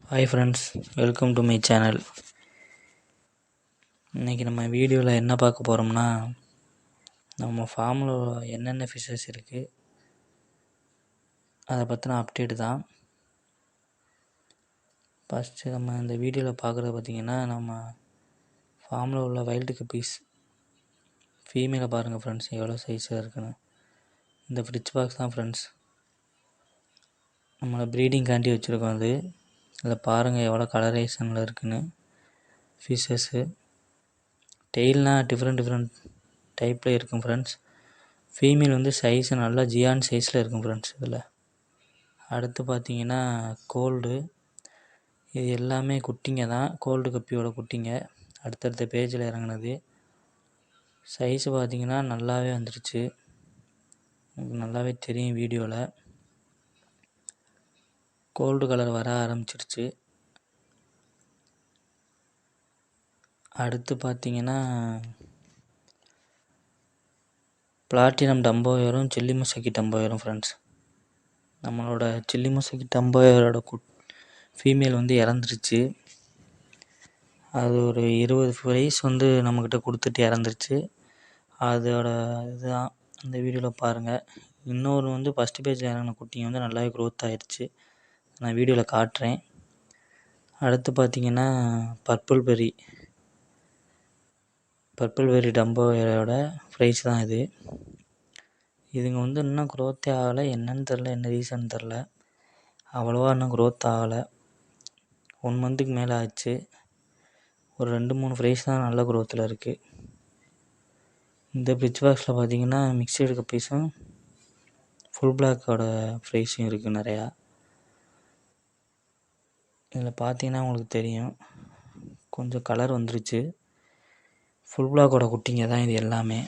Hi friends, welcome to my channel. இன்றைக்கி நம்ம வீடியோவில் என்ன பார்க்க போகிறோம்னா, நம்ம ஃபார்மில் என்னென்ன ஃபிஷ்ஷஸ் இருக்குது அதை பற்றின அப்டேட்டு தான். ஃபஸ்ட்டு நம்ம இந்த வீடியோவில் பார்க்குறது பார்த்திங்கன்னா, நம்ம ஃபார்மில் உள்ள வைல்டு கப்பீஸ் ஃபீமேலை பாருங்கள் ஃப்ரெண்ட்ஸ், எவ்வளோ சைஸாக இருக்குன்னு. இந்த ஃப்ரிட்ஜ் பாக்ஸ் தான் ஃப்ரெண்ட்ஸ், நம்மளை ப்ரீடிங்காண்டி வச்சுருக்கோம். அது அதில் பாருங்கள் எவ்வளோ கலரேஷனில் இருக்குன்னு ஃபிஷ்ஷஸ்ஸு. டெய்ல்னால் டிஃப்ரெண்ட் டைப்பில் இருக்கும் ஃப்ரெண்ட்ஸ். ஃபீமேல் வந்து சைஸு நல்லா ஜியான் சைஸில் இருக்கும் ஃப்ரெண்ட்ஸ். இதில் அடுத்து பார்த்திங்கன்னா கோல்டு, இது எல்லாமே குட்டிங்க தான், கோல்டு கப்பியோட குட்டிங்க. அடுத்தடுத்த பேஜில் இறங்குனது. சைஸு பார்த்திங்கன்னா நல்லாவே வந்துருச்சு, உங்களுக்கு நல்லாவே தெரியும் வீடியோவில். கோல்டு கலர் வர ஆரம்பிச்சிருச்சு. அடுத்து பார்த்திங்கன்னா பிளாட்டினம் டம்போயரும் சில்லி முசக்கி டம்போயரும் ஃப்ரெண்ட்ஸ். நம்மளோட சில்லி முசக்கி டம்போயரோட ஃபீமேல் வந்து இறந்துருச்சு. அது ஒரு 20 ப்ரைஸ் வந்து நம்மக்கிட்ட கொடுத்துட்டு இறந்துருச்சு. அதோட இதுதான் அந்த வீடியோவில் பாருங்கள். இன்னொரு வந்து ஃபஸ்ட்டு பேஜில் இறங்கின குட்டிங்க வந்து நல்லாவே க்ரோத் ஆகிடுச்சு, நான் வீடியோவில் காட்டுறேன். அடுத்து பார்த்திங்கன்னா பர்பிள் பெரி டம்போயரோட ப்ரைஸ் தான் இது. இதுங்க வந்து இன்னும் க்ரோத்தே ஆகலை, என்னன்னு தெரில, என்ன ரீசன் தெரில, அவ்வளோவா இன்னும் க்ரோத் ஆகலை. 1 மந்த்துக்கு மேலே ஆச்சு. ஒரு 2-3 ப்ரைஸ் தான் நல்ல க்ரோத்தில் இருக்குது. இந்த ஃப்ரிட்ஜ் பாக்ஸில் பார்த்திங்கன்னா மிக்சடு கப்பீஸும் ஃபுல் பிளாக்கோட ப்ரைஸும் இருக்குது நிறையா. இதில் பார்த்தீங்கன்னா உங்களுக்கு தெரியும், கொஞ்சம் கலர் வந்துருச்சு. ஃபுல் பிளாக்கோட குட்டிங்க தான் இது எல்லாமே.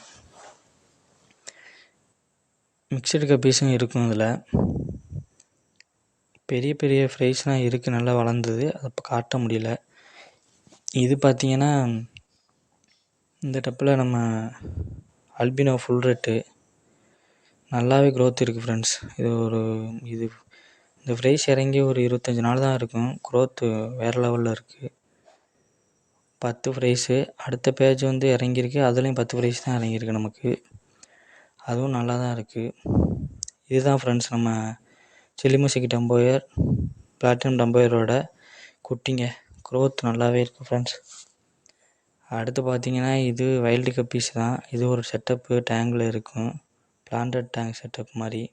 மிக்சடு கப்பீஸும் இருக்கும் இதில். பெரிய ஃப்ரைஸ்லாம் இருக்குது, நல்லா வளர்ந்தது, அதை இப்போ காட்ட முடியல. இது பார்த்திங்கன்னா இந்த டப்பில் நம்ம அல்பினோ ஃபுல் ரெட்டு நல்லாவே க்ரோத் இருக்குது ஃப்ரெண்ட்ஸ். இது இந்த ஃப்ரைஸ் இறங்கி ஒரு 25 நாள் தான் இருக்கும். க்ரோத்து வேறு லெவலில் இருக்குது. 10 ஃப்ரைஸு. அடுத்த பேஜ் வந்து இறங்கியிருக்கு, அதுலேயும் 10 ஃப்ரைஸ் தான் இறங்கியிருக்கு நமக்கு. அதுவும் நல்லா தான் இருக்குது. இதுதான் ஃப்ரெண்ட்ஸ் நம்ம சில்லி முசக்கி டம்போயர், பிளாட்டினம் டம்போயரோட குட்டிங்க. க்ரோத் நல்லாவே இருக்குது ஃப்ரெண்ட்ஸ். அடுத்து பார்த்திங்கன்னா இது வைல்டு கப்பீஸ் தான். இது ஒரு செட்டப்பு டேங்கில் இருக்கும், பிளான்டட் டேங்க் செட்டப் மாதிரி.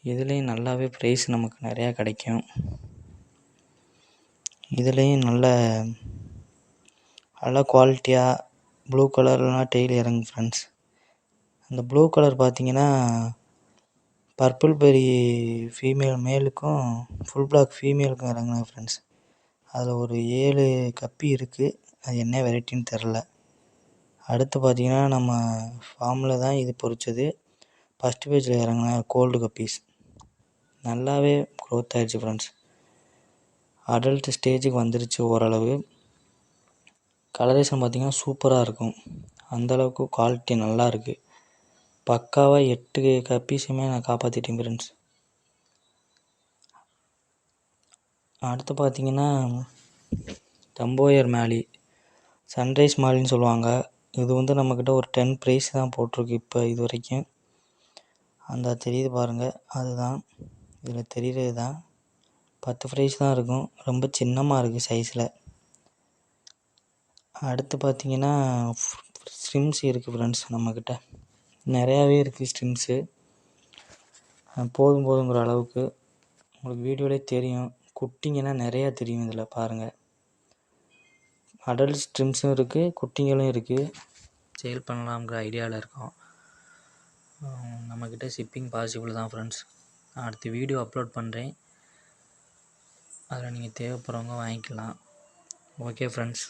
இதுலேயும் நல்லாவே ப்ரைஸ் நமக்கு நிறையா கிடைக்கும். இதுலேயும் நல்ல குவாலிட்டியாக ப்ளூ கலர்லாம் டெய்லி இறங்கும் ஃப்ரெண்ட்ஸ். அந்த ப்ளூ கலர் பார்த்திங்கன்னா பர்பிள் பெரி மேலுக்கும் ஃபுல் பிளாக் ஃபீமேலுக்கும் இறங்குனது ஃப்ரெண்ட்ஸ். அதில் ஒரு 7 கப்பி இருக்குது, அது என்ன வெரைட்டின்னு தெரில. அடுத்து பார்த்திங்கன்னா நம்ம ஃபார்மில் தான் இது பொரிச்சது. ஃபஸ்ட்டு பேஜில் இறங்கின கோல்டு கப்பீஸ் நல்லாவே க்ரோத் ஆகிடுச்சு ஃப்ரெண்ட்ஸ். அடல்ட் ஸ்டேஜுக்கு வந்துருச்சு ஓரளவு. கலரேஷன் பார்த்திங்கன்னா சூப்பராக இருக்கும், அந்தளவுக்கு குவாலிட்டி நல்லா இருக்குது. பக்காவாக 8 கப்பீஸுமே நான் காப்பாற்றிட்டேன் ஃப்ரெண்ட்ஸ். அடுத்து பார்த்திங்கன்னா டம்போயர் மேலி, சன்ரைஸ் மாலின்னு சொல்லுவாங்க. இது வந்து நம்மக்கிட்ட ஒரு 10 ப்ரைஸ் தான் போட்டிருக்கு இப்போ இது வரைக்கும். அந்த தெரியுது பாருங்கள், அதுதான் இதில் தெரிகிறது தான். 10 ப்ரைஸ் தான் இருக்கும், ரொம்ப சின்னமாக இருக்குது சைஸில். அடுத்து பார்த்திங்கன்னா ஸ்ட்ரிம்ஸ் இருக்குது ஃப்ரெண்ட்ஸ், நம்மக்கிட்ட நிறையாவே இருக்குது ஸ்ட்ரிம்ஸு. போதுங்கிற அளவுக்கு உங்களுக்கு வீடியோவிலே தெரியும். குட்டிங்கன்னா நிறையா தெரியும் இதில் பாருங்கள். அடல்ட் ஸ்ட்ரிம்ஸும் இருக்குது, குட்டிங்களும் இருக்குது. சேல் பண்ணலாம்ங்கிற ஐடியாவில் இருக்கோம். நம்மக்கிட்ட ஷிப்பிங் பாசிபிள் தான் ஃப்ரெண்ட்ஸ். நான் அடுத்த வீடியோ அப்லோட் பண்ணுறேன், அதில் நீங்கள் தேவைப்படுறவங்க வாங்கிக்கலாம். ஓகே ஃப்ரெண்ட்ஸ்,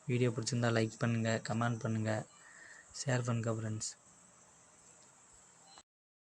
வீடியோ பிடிச்சிருந்தா லைக் பண்ணுங்கள், கமெண்ட் பண்ணுங்கள், ஷேர் பண்ணுங்கள் ஃப்ரெண்ட்ஸ்.